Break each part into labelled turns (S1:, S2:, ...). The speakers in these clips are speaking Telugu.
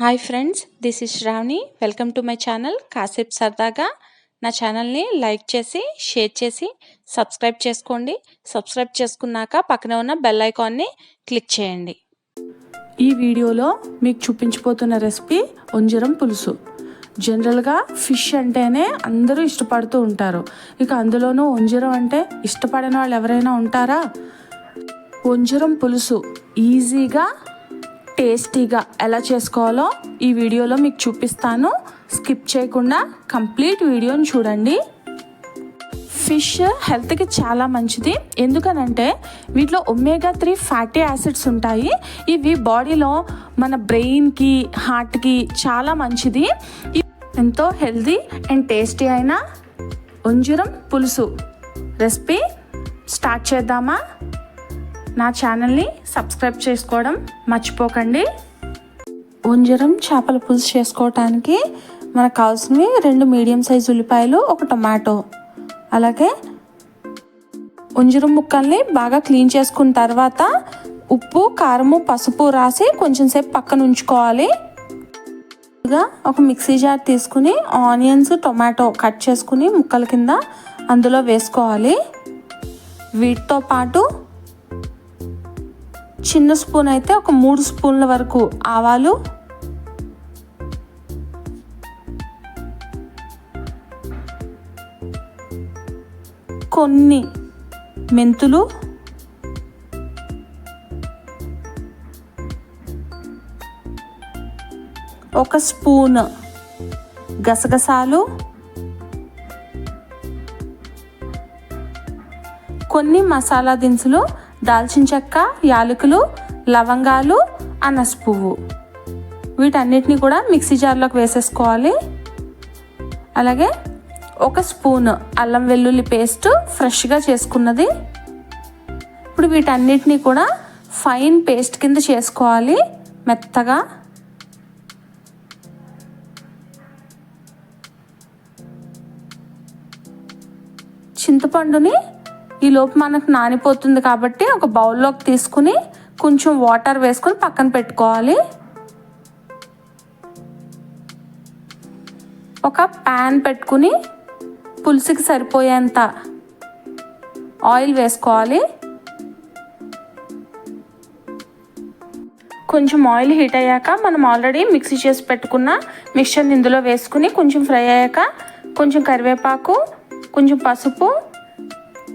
S1: Hi friends, this is Shravani. Welcome to my channel కాసేపు సరదాగా. నా ఛానల్ని లైక్ చేసి షేర్ చేసి సబ్స్క్రైబ్ చేసుకోండి. సబ్స్క్రైబ్ చేసుకున్నాక పక్కన ఉన్న బెల్ ఐకాన్ని క్లిక్ చేయండి.
S2: ఈ వీడియోలో మీకు చూపించబోతున్న రెసిపీ వంజరం పులుసు. జనరల్గా ఫిష్ అంటేనే అందరూ ఇష్టపడుతూ ఉంటారు. ఇక అందులోనూ వంజరం అంటే ఇష్టపడని వాళ్ళు ఎవరైనా ఉంటారా? వంజరం పులుసు ఈజీగా టేస్టీగా ఎలా చేసుకోవాలో ఈ వీడియోలో మీకు చూపిస్తాను. స్కిప్ చేయకుండా కంప్లీట్ వీడియోని చూడండి. ఫిష్ హెల్త్కి చాలా మంచిది. ఎందుకనంటే వీటిలో ఒమేగా 3 ఫ్యాటీ యాసిడ్స్ ఉంటాయి. ఇవి బాడీలో మన బ్రెయిన్కి హార్ట్కి చాలా మంచిది. ఎంతో హెల్తీ అండ్ టేస్టీ అయిన వంజరం పులుసు రెసిపీ స్టార్ట్ చేద్దామా? నా ఛానల్ని సబ్స్క్రైబ్ చేసుకోవడం మర్చిపోకండి. వంజరం చేపల పులుసు చేసుకోవటానికి మనకు కావాల్సినవి 2 మీడియం సైజు ఉల్లిపాయలు, 1 టొమాటో, అలాగే వంజరం ముక్కల్ని బాగా క్లీన్ చేసుకున్న తర్వాత ఉప్పు, కారము, పసుపు రాసి కొంచెం సేపు పక్కన ఉంచుకోవాలి. ఒక మిక్సీ జార్ తీసుకుని ఆనియన్స్, టొమాటో కట్ చేసుకుని ముక్కల కింద అందులో వేసుకోవాలి. వీటితో పాటు చిన్న స్పూన్ అయితే ఒక 3 స్పూన్ల వరకు ఆవాలు, కొన్ని మెంతులు, ఒక స్పూన్ గసగసాలు, కొన్ని మసాలా దినుసులు, దాల్చిన చెక్క, యాలకులు, లవంగాలు, అనాస పువ్వు, వీటన్నిటిని కూడా మిక్సీ జార్లోకి వేసేసుకోవాలి. అలాగే 1 స్పూన్ అల్లం వెల్లుల్లి పేస్ట్ ఫ్రెష్గా చేసుకున్నది. ఇప్పుడు వీటన్నిటిని కూడా ఫైన్ పేస్ట్ కింద చేసుకోవాలి మెత్తగా. చింతపండుని ఈ లోపు మనకు నానిపోతుంది కాబట్టి ఒక బౌల్లోకి తీసుకుని కొంచెం వాటర్ వేసుకొని పక్కన పెట్టుకోవాలి. ఒక ప్యాన్ పెట్టుకుని పులుసుకి సరిపోయేంత ఆయిల్ వేసుకోవాలి. కొంచెం ఆయిల్ హీట్ అయ్యాక మనం ఆల్రెడీ మిక్సీ చేసి పెట్టుకున్న మిక్చర్ని ఇందులో వేసుకుని కొంచెం ఫ్రై అయ్యాక కొంచెం కరివేపాకు, కొంచెం పసుపు,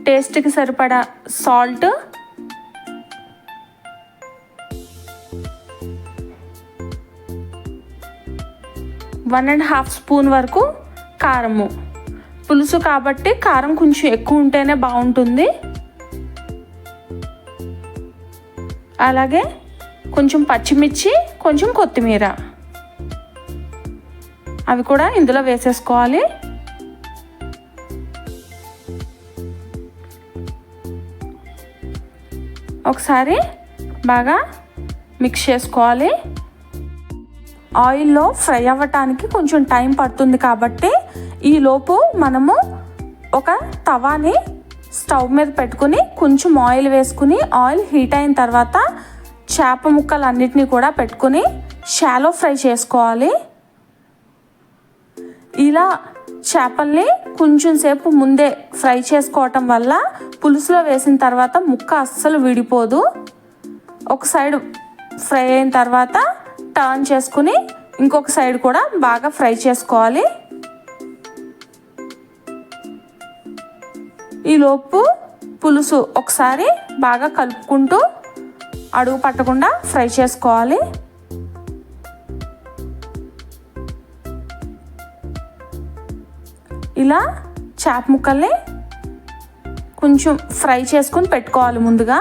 S2: టేస్ట్కి సరిపడా సాల్ట్, 1.5 స్పూన్ వరకు కారము. పులుసు కాబట్టి కారం కొంచెం ఎక్కువ ఉంటేనే బాగుంటుంది. అలాగే కొంచెం పచ్చిమిర్చి, కొంచెం కొత్తిమీర, అవి కూడా ఇందులో వేసేసుకోవాలి. ఒకసారి బాగా మిక్స్ చేసుకోవాలి. ఆయిల్లో ఫ్రై అవ్వటానికి కొంచెం టైం పడుతుంది కాబట్టి ఈలోపు మనము ఒక తవాని స్టవ్ మీద పెట్టుకుని కొంచెం ఆయిల్ వేసుకుని ఆయిల్ హీట్ అయిన తర్వాత చేప ముక్కలన్నిటినీ కూడా పెట్టుకుని షాలో ఫ్రై చేసుకోవాలి. ఇలా చేపల్ని కొంచెం సేపు ముందే ఫ్రై చేసుకోవటం వల్ల పులుసులో వేసిన తర్వాత ముక్క అస్సలు విడిపోదు. ఒక సైడ్ ఫ్రై అయిన తర్వాత టర్న్ చేసుకుని ఇంకొక సైడ్ కూడా బాగా ఫ్రై చేసుకోవాలి. ఈలోపు పులుసు ఒకసారి బాగా కలుపుకుంటూ అడుగు పట్టకుండా ఫ్రై చేసుకోవాలి. ఇలా చేప ముక్కల్ని కొంచెం ఫ్రై చేసుకుని పెట్టుకోవాలి ముందుగా.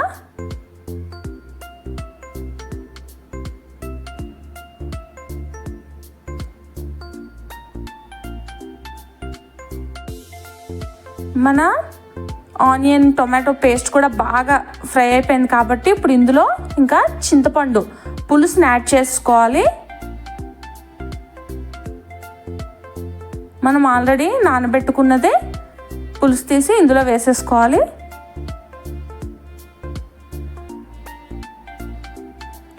S2: మన ఆనియన్, టొమాటో పేస్ట్ కూడా బాగా ఫ్రై అయిపోయింది కాబట్టి ఇప్పుడు ఇందులో ఇంకా చింతపండు పులుసుని యాడ్ చేసుకోవాలి. మనం ఆల్రెడీ నానబెట్టుకున్నదే పులుసు తీసి ఇందులో వేసేసుకోవాలి.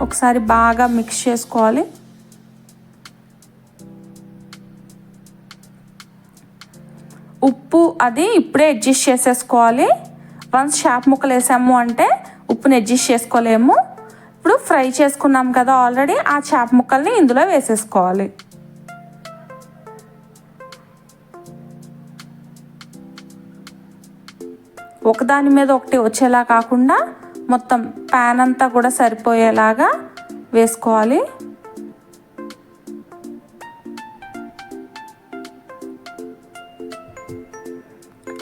S2: ఒకసారి బాగా మిక్స్ చేసుకోవాలి. ఉప్పు అది ఇప్పుడే అడ్జస్ట్ చేసేసుకోవాలి. వన్స్ చేప ముక్కలు వేసాము అంటే ఉప్పుని అడ్జస్ట్ చేసుకోలేము. ఇప్పుడు ఫ్రై చేసుకున్నాం కదా ఆల్రెడీ, ఆ చేప ముక్కల్ని ఇందులో వేసేసుకోవాలి. ఒకదాని మీద ఒకటి వచ్చేలా కాకుండా మొత్తం ప్యాన్ అంతా కూడా సరిపోయేలాగా వేసుకోవాలి.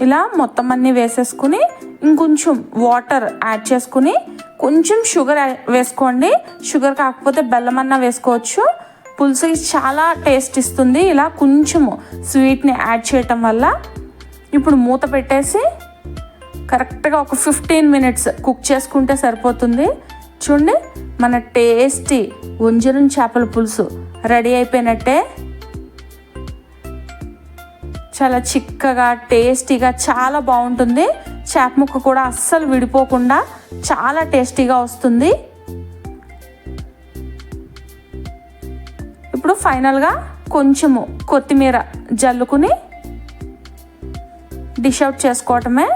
S2: ఇలా మొత్తం అన్నీ వేసేసుకుని ఇంకొంచెం వాటర్ యాడ్ చేసుకుని కొంచెం షుగర్ వేసుకోండి. షుగర్ కాకపోతే బెల్లం అన్నా వేసుకోవచ్చు. పులుసుకి చాలా టేస్ట్ ఇస్తుంది ఇలా కొంచెము స్వీట్ని యాడ్ చేయటం వల్ల. ఇప్పుడు మూత పెట్టేసి కరెక్ట్గా ఒక 15 మినిట్స్ కుక్ చేసుకుంటే సరిపోతుంది. చూడండి, మన టేస్టీ వంజరం చేపల పులుసు రెడీ అయిపోయినట్టే. చాలా చిక్కగా టేస్టీగా చాలా బాగుంటుంది. చేప ముక్క కూడా అస్సలు విడిపోకుండా చాలా టేస్టీగా వస్తుంది. ఇప్పుడు ఫైనల్గా కొంచెము కొత్తిమీర జల్లుకుని డిష్ అవుట్ చేసుకోవటమే.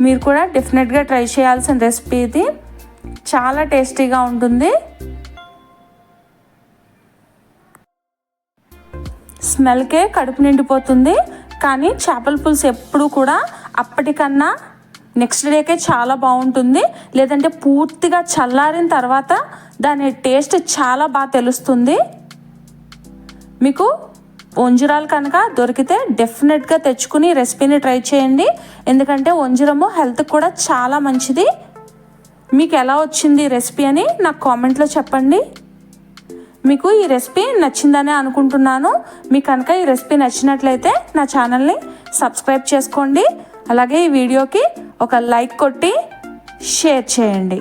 S2: మీరు కూడా డెఫినెట్గా ట్రై చేయాల్సిన రెసిపీ ఇది. చాలా టేస్టీగా ఉంటుంది. స్మెల్కే కడుపు నిండిపోతుంది. కానీ చేపల పులుసు ఎప్పుడు కూడా అప్పటికన్నా నెక్స్ట్ డేకే చాలా బాగుంటుంది. లేదంటే పూర్తిగా చల్లారిన తర్వాత దాని టేస్ట్ చాలా బాగా తెలుస్తుంది. మీకు వంజరాలు కనుక దొరికితే డెఫినెట్గా తెచ్చుకుని రెసిపీని ట్రై చేయండి. ఎందుకంటే వంజరము హెల్త్కి కూడా చాలా మంచిది. మీకు ఎలా వచ్చింది రెసిపీ అని నాకు కామెంట్లో చెప్పండి. మీకు ఈ రెసిపీ నచ్చిందనే అనుకుంటున్నాను. మీకు కనుక ఈ రెసిపీ నచ్చినట్లయితే నా ఛానల్ని సబ్స్క్రైబ్ చేసుకోండి. అలాగే ఈ వీడియోకి ఒక లైక్ కొట్టి షేర్ చేయండి.